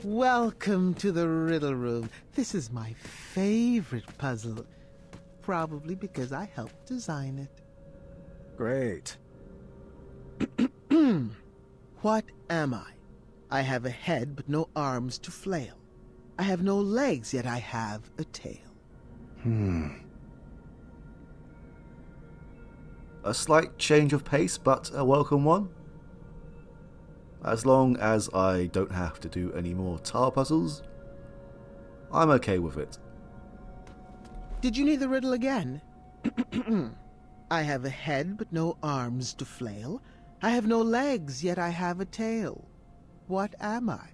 Welcome to the Riddle Room. This is my favorite puzzle. Probably because I helped design it. Great. What am I? I have a head but no arms to flail. I have no legs, yet I have a tail. A slight change of pace, but a welcome one. As long as I don't have to do any more tile puzzles, I'm okay with it. Did you need the riddle again? I have a head but no arms to flail. I have no legs, yet I have a tail. What am I?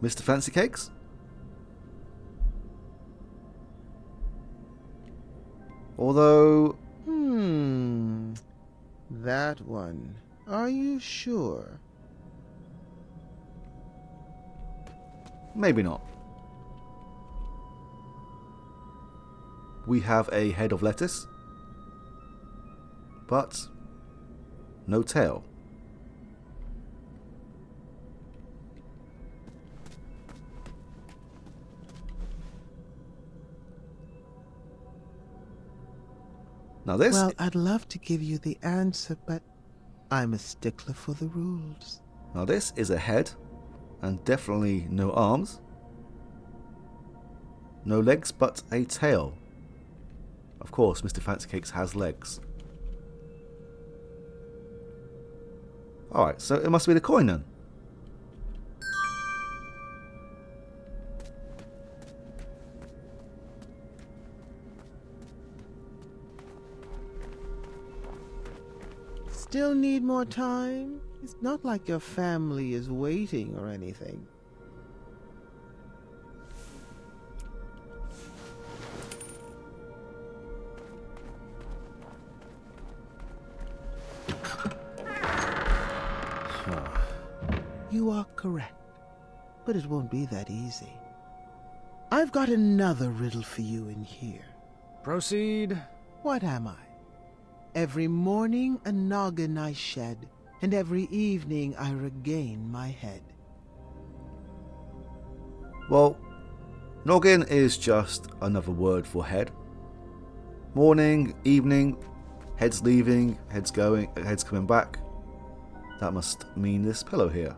Mr. Fancy Cakes? Although... That one. Are you sure? maybe not. We have a head of lettuce, but no tail. Now this... Well, I'd love to give you the answer, but I'm a stickler for the rules. Now this is a head, and definitely no arms. No legs, but a tail. Of course, Mr. Fancy Cakes has legs. Alright, so it must be the coin then. Still need more time? It's not like your family is waiting or anything. You are correct, but it won't be that easy. I've got another riddle for you in here. Proceed. What am I? Every morning a noggin I shed, and every evening I regain my head. Well, noggin is just another word for head. Morning, evening, head's leaving, head's going, head's coming back. That must mean this pillow here.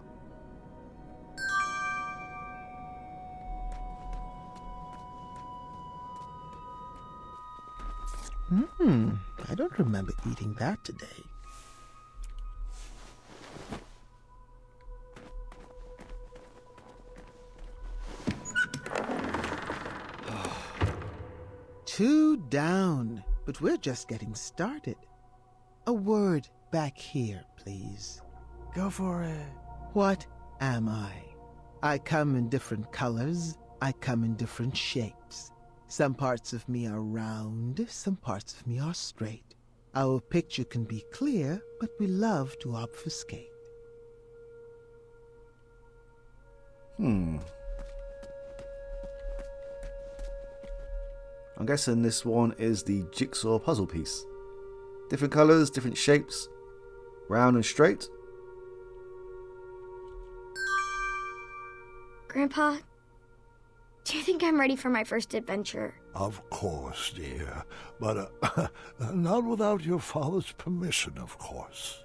I don't remember eating that today. Two down, but we're just getting started. A word back here, please. Go for it. What am I? I come in different colors. I come in different shapes. Some parts of me are round, some parts of me are straight. Our picture can be clear, but we love to obfuscate. I'm guessing this one is the jigsaw puzzle piece. Different colours, different shapes, round and straight. Grandpa, do you think I'm ready for my first adventure? Of course, dear. But not without your father's permission, of course.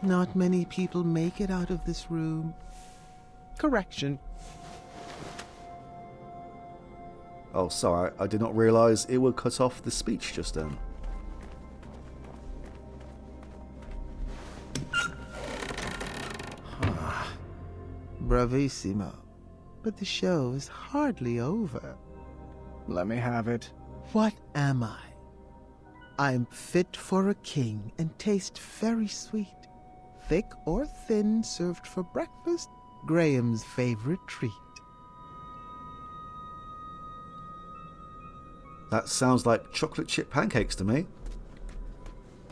Not many people make it out of this room. Correction. Oh, sorry, I did not realise it would cut off the speech just then. Bravissimo. But the show is hardly over. Let me have it. What am I? I'm fit for a king and taste very sweet. Thick or thin, served for breakfast, Graham's favorite treat. That sounds like chocolate chip pancakes to me.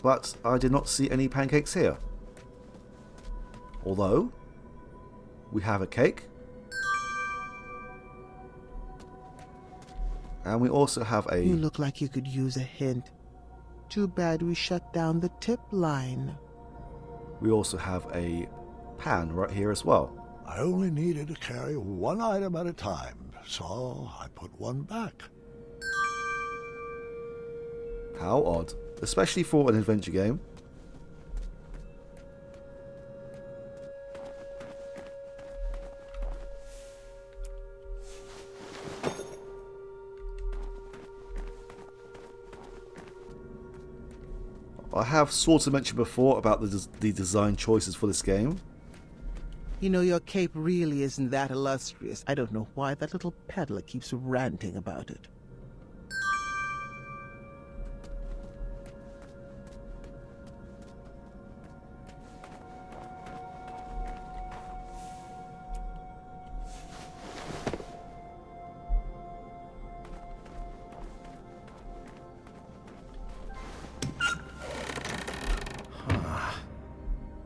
But I did not see any pancakes here. Although, we have a cake. And we also have You a... look like you could use a hint. Too bad we shut down the tip line. We also have a pan right here as well. I only needed to carry one item at a time, so I put one back. How odd. Especially for an adventure game. I have sort of mentioned before about the design choices for this game. You know, your cape really isn't that illustrious. I don't know why that little peddler keeps ranting about it.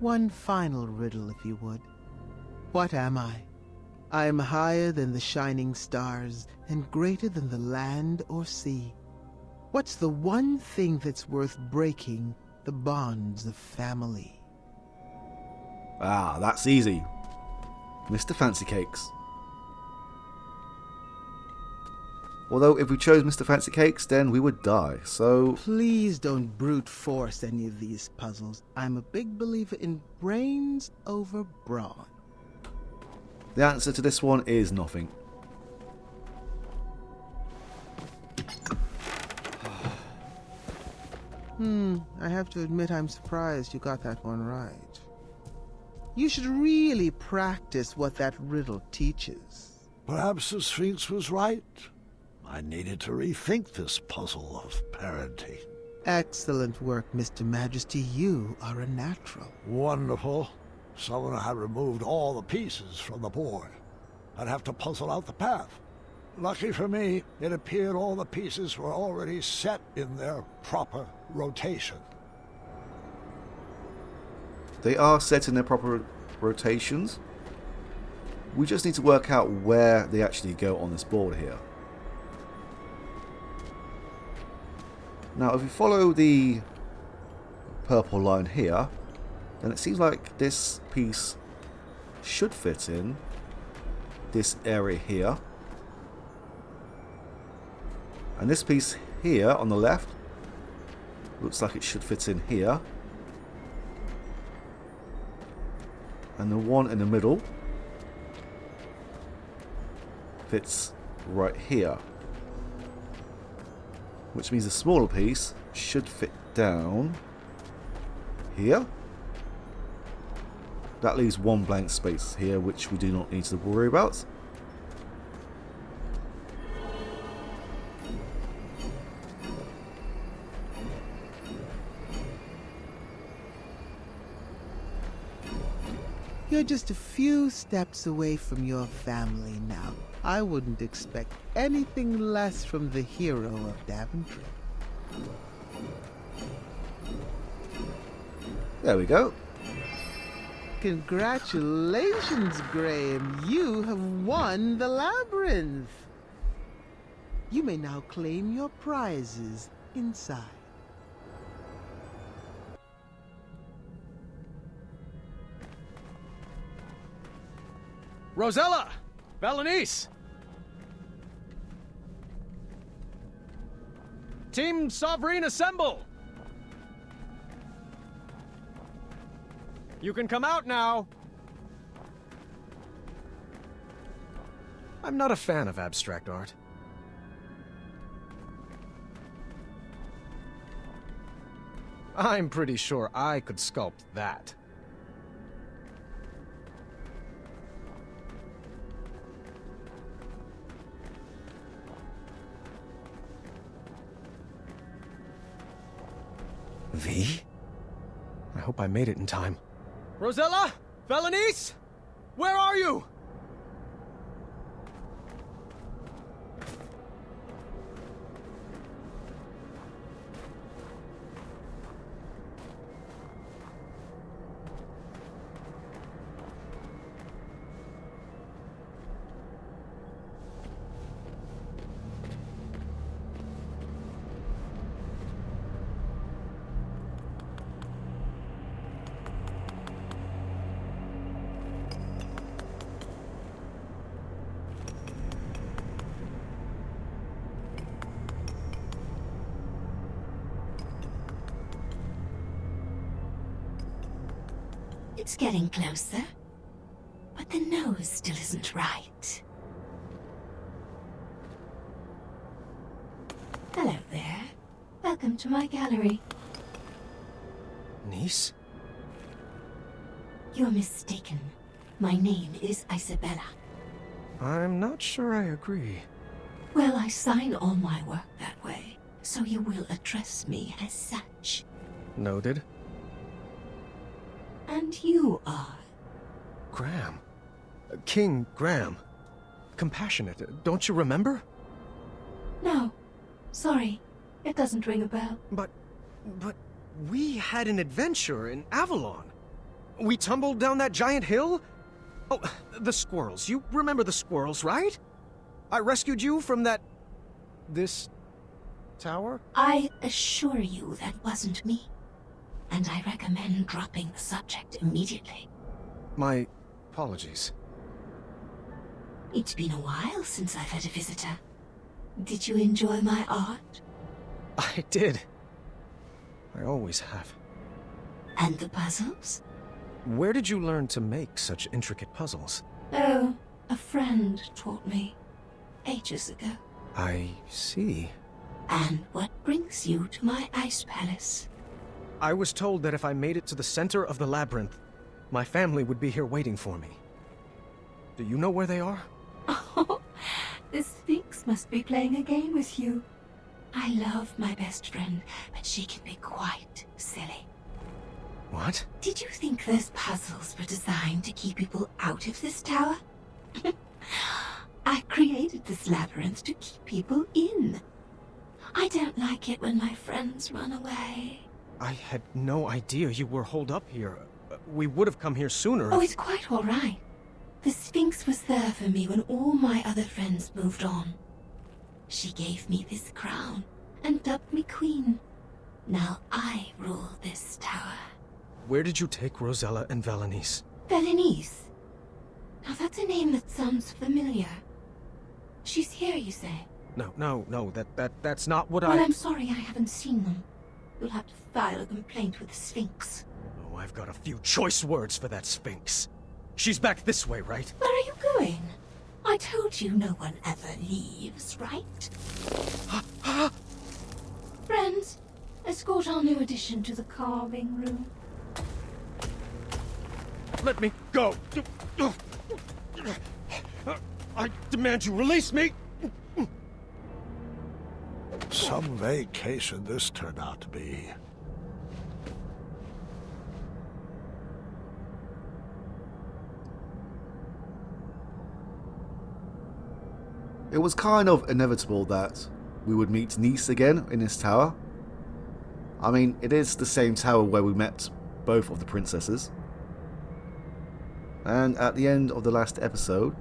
One final riddle, if you would. What am I? I am higher than the shining stars and greater than the land or sea. What's the one thing that's worth breaking the bonds of family? Ah, that's easy. Mr. Fancy Cakes. Although if we chose Mr. Fancy Cakes, then we would die, so... Please don't brute force any of these puzzles. I'm a big believer in brains over brawn. The answer to this one is nothing. I have to admit I'm surprised you got that one right. You should really practice what that riddle teaches. Perhaps the Sphinx was right. I needed to rethink this puzzle of parenting. Excellent work, Mr. Majesty. You are a natural. Wonderful. Someone had removed all the pieces from the board. I'd have to puzzle out the path. Lucky for me, it appeared all the pieces were already set in their proper rotation. They are set in their proper rotations. We just need to work out where they actually go on this board here. Now, if we follow the purple line here, then it seems like this piece should fit in this area here. And this piece here on the left looks like it should fit in here. And the one in the middle fits right here. Which means the smaller piece should fit down here. That leaves one blank space here, which we do not need to worry about. You're just a few steps away from your family now. I wouldn't expect anything less from the hero of Daventry. There we go. Congratulations, Graham. You have won the labyrinth. You may now claim your prizes inside. Rosella! Valenice! Team Sovereign assemble! You can come out now! I'm not a fan of abstract art. I'm pretty sure I could sculpt that. V? I hope I made it in time. Rosella? Valenice? Where are you? It's getting closer. But the nose still isn't right. Hello there. Welcome to my gallery. Niece? You're mistaken. My name is Isabella. I'm not sure I agree. Well, I sign all my work that way, so you will address me as such. Noted. And you are? Graham. King Graham. Compassionate, don't you remember? No. Sorry. It doesn't ring a bell. But we had an adventure in Avalon. We tumbled down that giant hill? Oh, the squirrels. You remember the squirrels, right? I rescued you from this tower? I assure you that wasn't me. And I recommend dropping the subject immediately. My apologies. It's been a while since I've had a visitor. Did you enjoy my art? I did. I always have. And the puzzles? Where did you learn to make such intricate puzzles? Oh, a friend taught me. Ages ago. I see. And what brings you to my ice palace? I was told that if I made it to the center of the labyrinth, my family would be here waiting for me. Do you know where they are? Oh, the Sphinx must be playing a game with you. I love my best friend, but she can be quite silly. What? Did you think those puzzles were designed to keep people out of this tower? I created this labyrinth to keep people in. I don't like it when my friends run away. I had no idea you were holed up here. We would have come here sooner. Oh, it's quite all right. The Sphinx was there for me when all my other friends moved on. She gave me this crown and dubbed me queen. Now I rule this tower. Where did you take Rosella and Valenice? Valenice? Now that's a name that sounds familiar. She's here, you say? No, that's not what Well, I'm sorry I haven't seen them. You'll have to file a complaint with the Sphinx. Oh, I've got a few choice words for that Sphinx. She's back this way, right? Where are you going? I told you no one ever leaves, right? Friends, escort our new addition to the carving room. Let me go! I demand you release me! Some vacation this turned out to be. It was kind of inevitable that we would meet Nice again in this tower. I mean, it is the same tower where we met both of the princesses. And at the end of the last episode,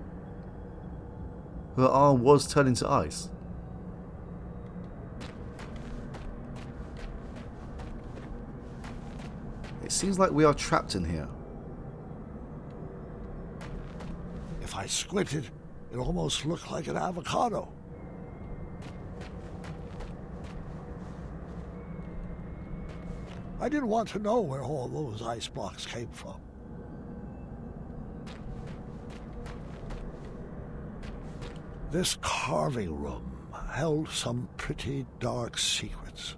her arm was turning to ice. It seems like we are trapped in here. If I squinted, it almost looked like an avocado. I didn't want to know where all those ice blocks came from. This carving room held some pretty dark secrets.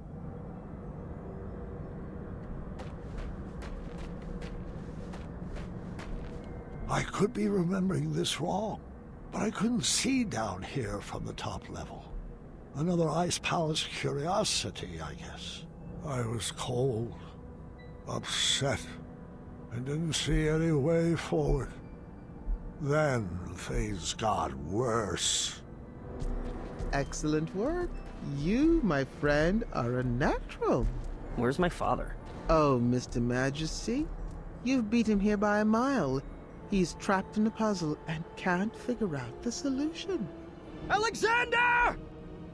I could be remembering this wrong, but I couldn't see down here from the top level. Another Ice Palace curiosity, I guess. I was cold, upset, and didn't see any way forward. Then things got worse. Excellent work. You, my friend, are a natural. Where's my father? Oh, Mr. Majesty, you've beat him here by a mile. He's trapped in a puzzle and can't figure out the solution. Alexander!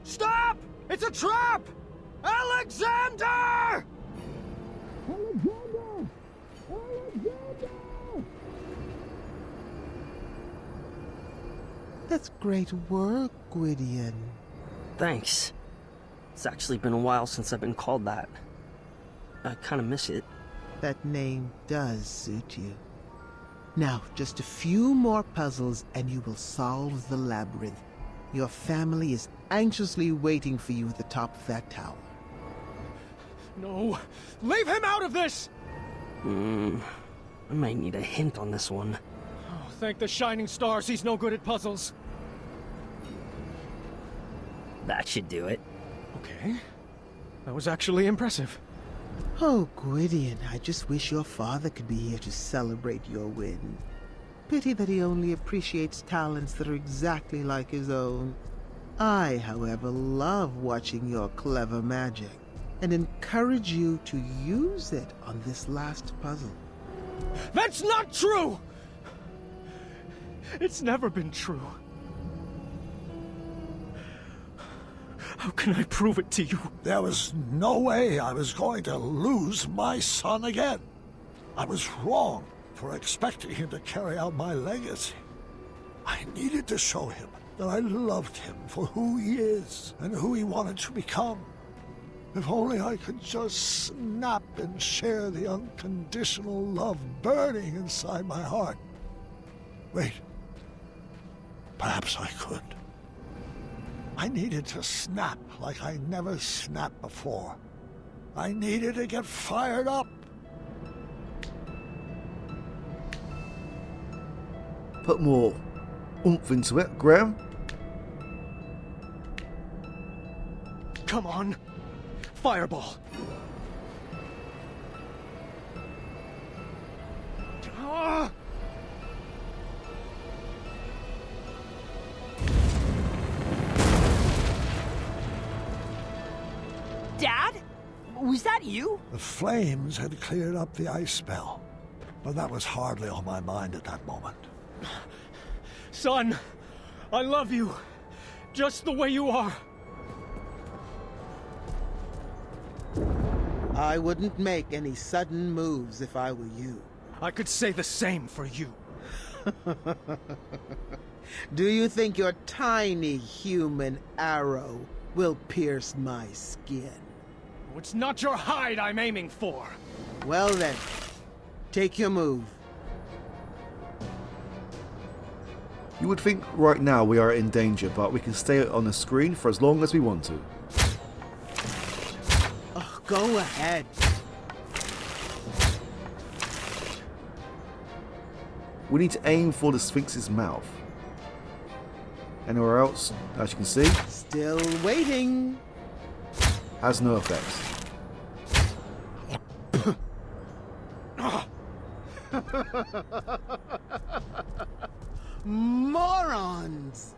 Stop! It's a trap! Alexander! That's great work, Gwydion. Thanks. It's actually been a while since I've been called that. I kind of miss it. That name does suit you. Now, just a few more puzzles and you will solve the labyrinth. Your family is anxiously waiting for you at the top of that tower. No! Leave him out of this! I might need a hint on this one. Oh, thank the shining stars he's no good at puzzles. That should do it. Okay. That was actually impressive. Oh, Gwydion, I just wish your father could be here to celebrate your win. Pity that he only appreciates talents that are exactly like his own. I, however, love watching your clever magic, and encourage you to use it on this last puzzle. That's not true! It's never been true. How can I prove it to you? There was no way I was going to lose my son again. I was wrong for expecting him to carry out my legacy. I needed to show him that I loved him for who he is and who he wanted to become. If only I could just snap and share the unconditional love burning inside my heart. Wait. Perhaps I could. I needed to snap like I never snapped before. I needed to get fired up. Put more oomph into it, Graham. Come on. Fireball. Ah! Dad? Was that you? The flames had cleared up the ice spell, but that was hardly on my mind at that moment. Son, I love you. Just the way you are. I wouldn't make any sudden moves if I were you. I could say the same for you. Do you think your tiny human arrow will pierce my skin? It's not your hide I'm aiming for. Well then, take your move. You would think right now we are in danger, but we can stay on the screen for as long as we want to. Oh, go ahead. We need to aim for the Sphinx's mouth. Anywhere else, as you can see, Still waiting. has no effects. Morons!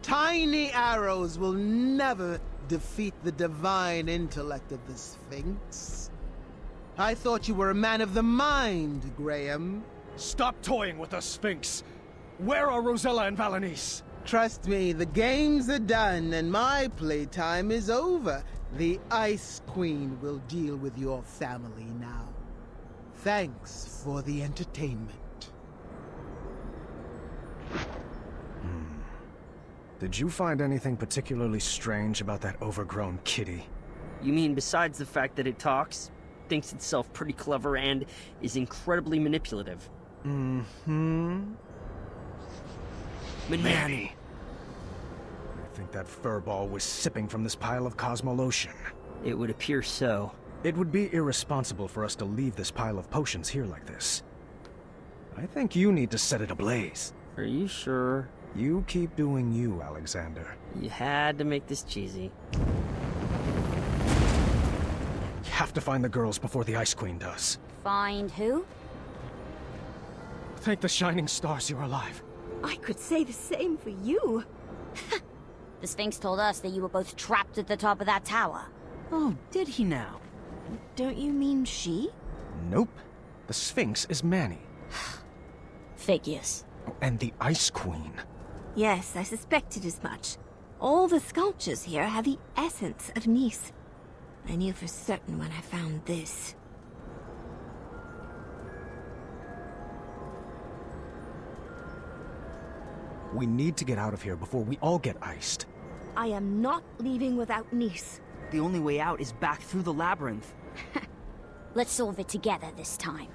Tiny arrows will never defeat the divine intellect of the Sphinx. I thought you were a man of the mind, Graham. Stop toying with the Sphinx. Where are Rosella and Valanice? Trust me, the games are done and my playtime is over. The Ice Queen will deal with your family now. Thanks for the entertainment. Did you find anything particularly strange about that overgrown kitty? You mean besides the fact that it talks, thinks itself pretty clever, and is incredibly manipulative? Mm-hmm. Manny. I think that furball was sipping from this pile of Cosmolotion. It would appear so. It would be irresponsible for us to leave this pile of potions here like this. I think you need to set it ablaze. Are you sure? You keep doing you, Alexander. You had to make this cheesy. You have to find the girls before the Ice Queen does. Find who? Thank the shining stars you're alive. I could say the same for you. The Sphinx told us that you were both trapped at the top of that tower. Oh, did he now? Don't you mean she? Nope. The Sphinx is Manny. Figures. And the Ice Queen. Yes, I suspected as much. All the sculptures here have the essence of Nice. I knew for certain when I found this. We need to get out of here before we all get iced. I am not leaving without Nice. The only way out is back through the labyrinth. Let's solve it together this time.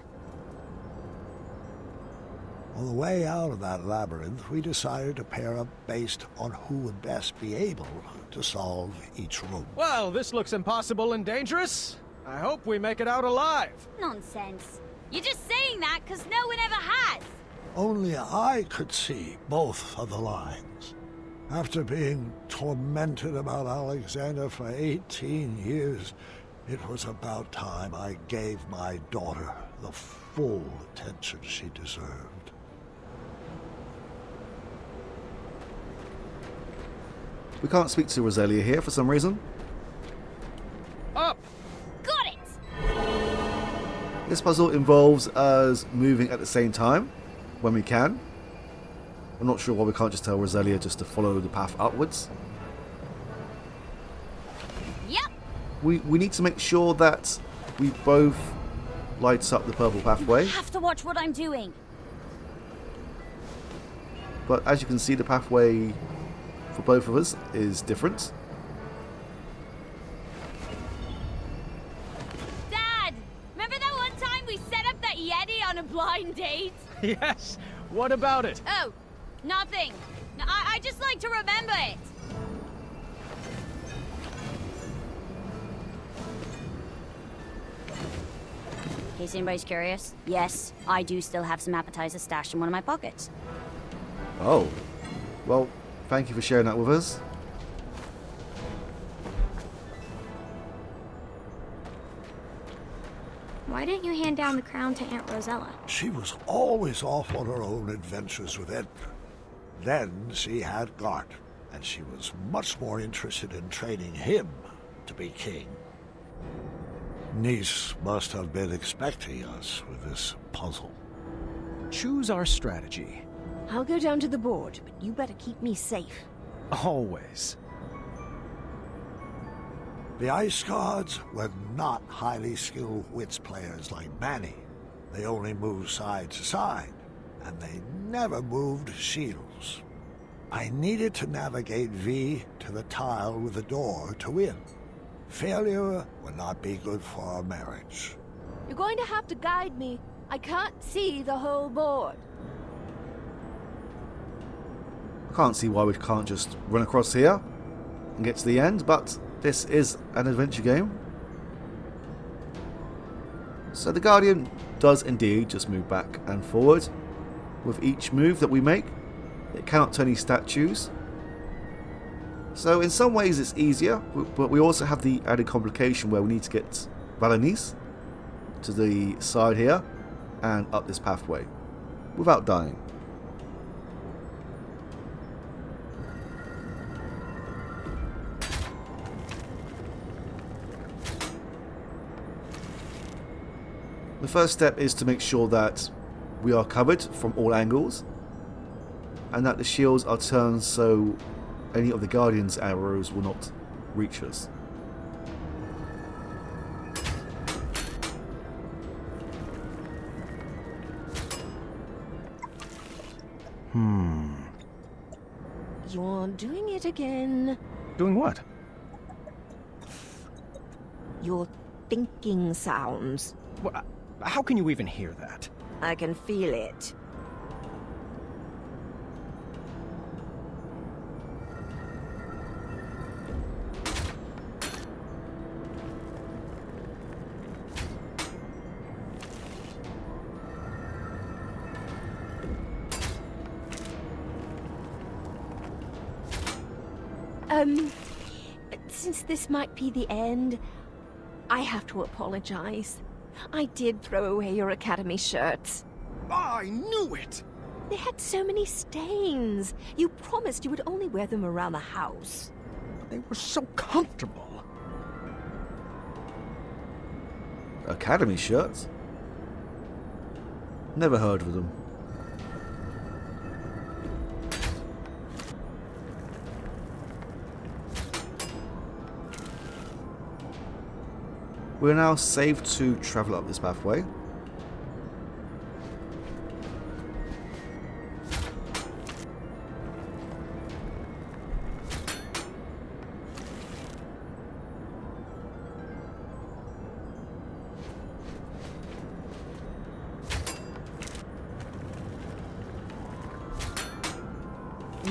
On the way out of that labyrinth, we decided to pair up based on who would best be able to solve each room. Well, this looks impossible and dangerous. I hope we make it out alive. Nonsense. You're just saying that because no one ever has. Only I could see both of the lines. After being tormented about Alexander for 18 years, it was about time I gave my daughter the full attention she deserved. We can't speak to Rosalia here for some reason. Up! Got it! This puzzle involves us moving at the same time, when we can. I'm not sure why we can't just tell Rosalia just to follow the path upwards. Yep. We need to make sure that we both light up the purple pathway. You have to watch what I'm doing. But as you can see, the pathway for both of us is different. Dad! Remember that one time we set up that Yeti on a blind date? Yes, what about it? Oh, nothing. No, I just like to remember it. In case anybody's curious, yes, I do still have some appetizers stashed in one of my pockets. Oh. Well, thank you for sharing that with us. Why didn't you hand down the crown to Aunt Rosella? She was always off on her own adventures with Edgar. Then she had Gart, and she was much more interested in training him to be king. Niece must have been expecting us with this puzzle. Choose our strategy. I'll go down to the board, but you better keep me safe. Always. The Ice Guards were not highly skilled wits players like Manny. They only moved side to side, and they never moved shields. I needed to navigate V to the tile with the door to win. Failure would not be good for our marriage. You're going to have to guide me. I can't see the whole board. I can't see why we can't just run across here and get to the end, but this is an adventure game. So the Guardian does indeed just move back and forward. With each move that we make, it cannot turn these statues. So in some ways it's easier, but we also have the added complication where we need to get Valenice to the side here and up this pathway without dying. The first step is to make sure that we are covered from all angles and that the shields are turned so any of the Guardian's arrows will not reach us. You're doing it again. Doing what? You're thinking sounds. Well, how can you even hear that? I can feel it. Since this might be the end, I have to apologize. I did throw away your Academy shirts. I knew it! They had so many stains. You promised you would only wear them around the house. They were so comfortable. Academy shirts? Never heard of them. We're now safe to travel up this pathway.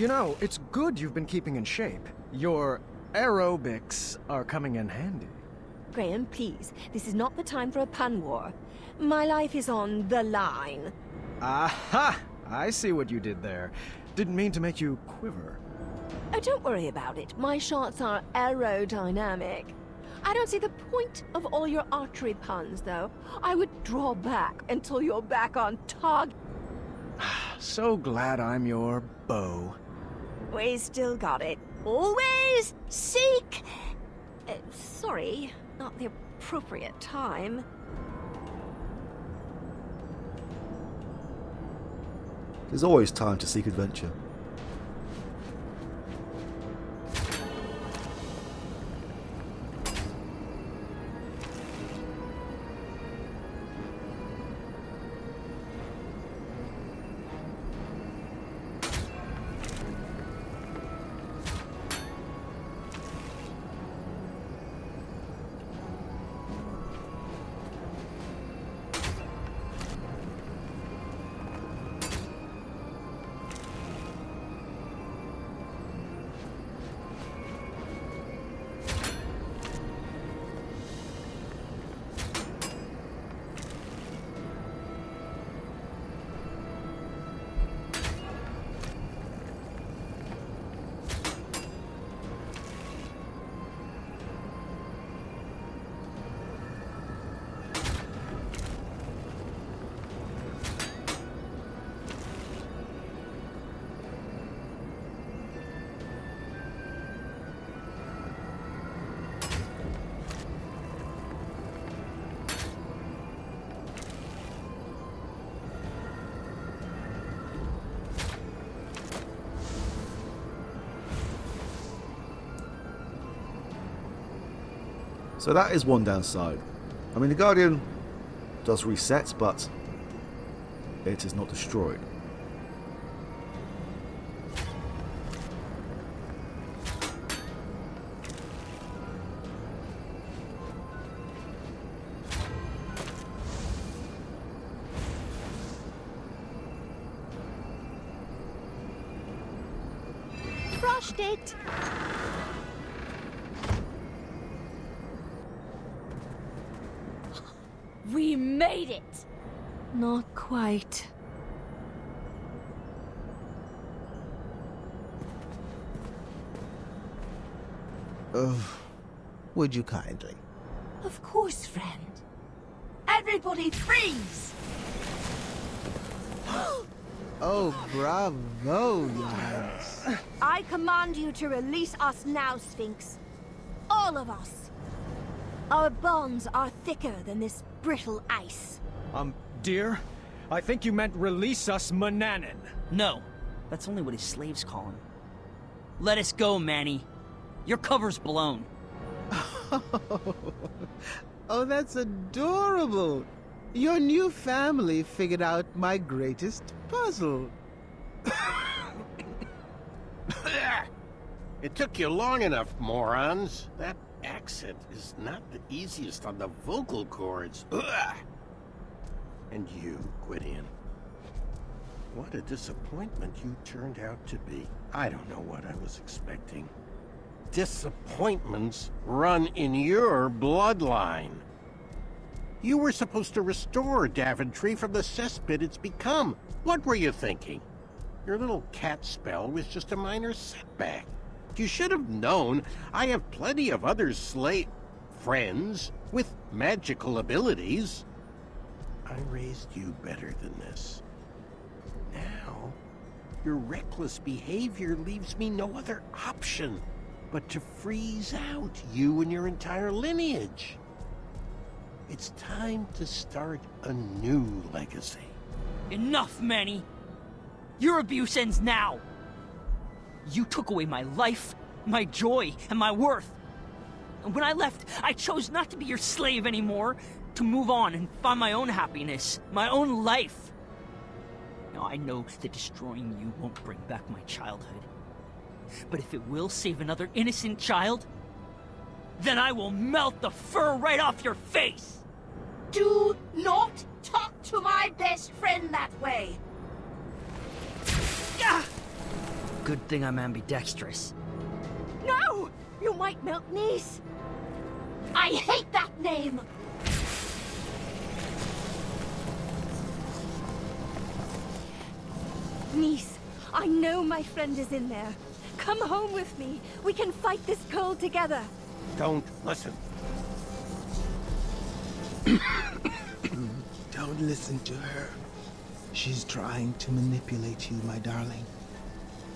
You know, it's good you've been keeping in shape. Your aerobics are coming in handy. Graham, please. This is not the time for a pun war. My life is on the line. Aha! I see what you did there. Didn't mean to make you quiver. Oh, don't worry about it. My shots are aerodynamic. I don't see the point of all your archery puns, though. I would draw back until you're back on target. So glad I'm your bow. We still got it. Always seek... sorry, not the appropriate time. There's always time to seek adventure. So that is one downside. I mean, the Guardian does reset, but it is not destroyed. Crushed it! We made it! Not quite. Would you kindly? Of course, friend. Everybody freeze! Oh, bravo, Your Highness. I command you to release us now, Sphinx. All of us. Our bonds are thicker than this brittle ice. Dear, I think you meant release us, Manannan. No, that's only what his slaves call him. Let us go, Manny. Your cover's blown. Oh, that's adorable. Your new family figured out my greatest puzzle. It took you long enough, morons. That accent is not the easiest on the vocal cords. Ugh. And you, Gwydion. What a disappointment you turned out to be. I don't know what I was expecting. Disappointments run in your bloodline. You were supposed to restore Daventry from the cesspit it's become. What were you thinking? Your little cat spell was just a minor setback. You should have known I have plenty of other friends with magical abilities. I raised you better than this. Now, your reckless behavior leaves me no other option but to freeze out you and your entire lineage. It's time to start a new legacy. Enough, Manny! Your abuse ends now! You took away my life, my joy, and my worth. And when I left, I chose not to be your slave anymore, to move on and find my own happiness, my own life. Now, I know that destroying you won't bring back my childhood. But if it will save another innocent child, then I will melt the fur right off your face! Do not talk to my best friend that way! Ah! Good thing I'm ambidextrous. No! You might melt Nice! I hate that name! Nice, I know my friend is in there. Come home with me. We can fight this girl together. Don't listen. Don't listen to her. She's trying to manipulate you, my darling.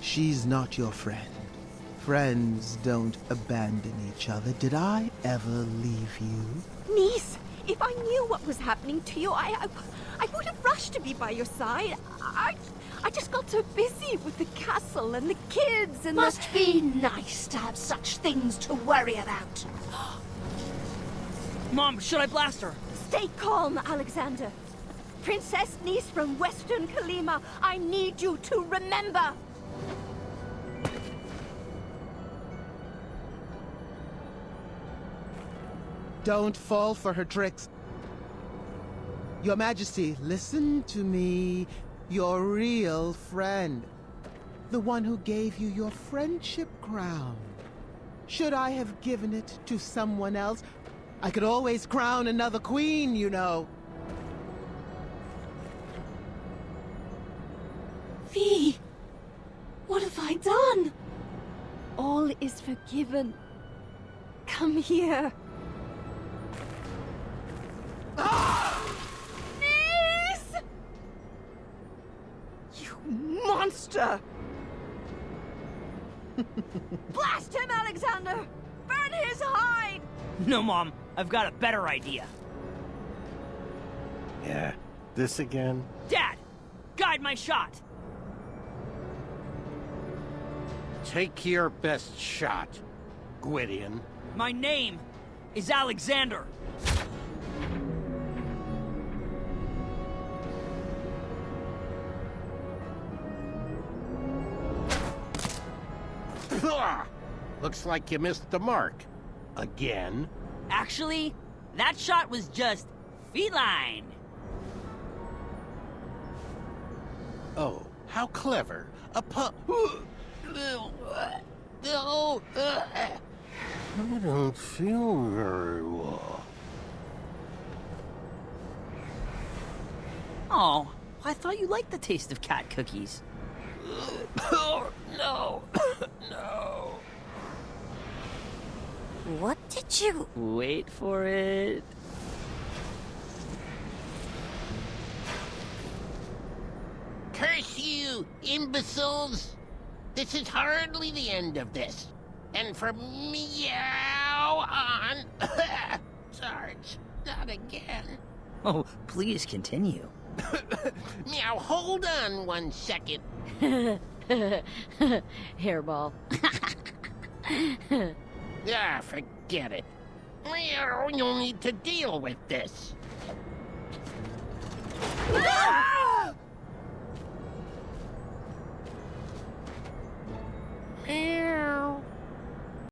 She's not your friend. Friends don't abandon each other. Did I ever leave you? Nice, if I knew what was happening to you, I would have rushed to be by your side. I just got so busy with the castle and the kids and Must be nice to have such things to worry about. Mom, should I blast her? Stay calm, Alexander. Princess Nice from Western Kalima, I need you to remember. Don't fall for her tricks. Your Majesty, listen to me. Your real friend. The one who gave you your friendship crown. Should I have given it to someone else? I could always crown another queen, you know. V, what have I done? All is forgiven. Come here. Nice! You monster! Blast him, Alexander! Burn his hide! No, Mom. I've got a better idea. Yeah, this again? Dad! Guide my shot! Take your best shot, Gwydion. My name is Alexander. Looks like you missed the mark. Again? Actually, that shot was just feline. Oh, how clever. A I don't feel very well. Oh, I thought you liked the taste of cat cookies. Oh, no. No. What did you... Wait for it. Curse you, imbeciles! This is hardly the end of this. And from meow on... Sarge, not again. Oh, please continue. Meow, hold on 1 second. Hairball. Ah, forget it. Meow, you'll need to deal with this. Ah!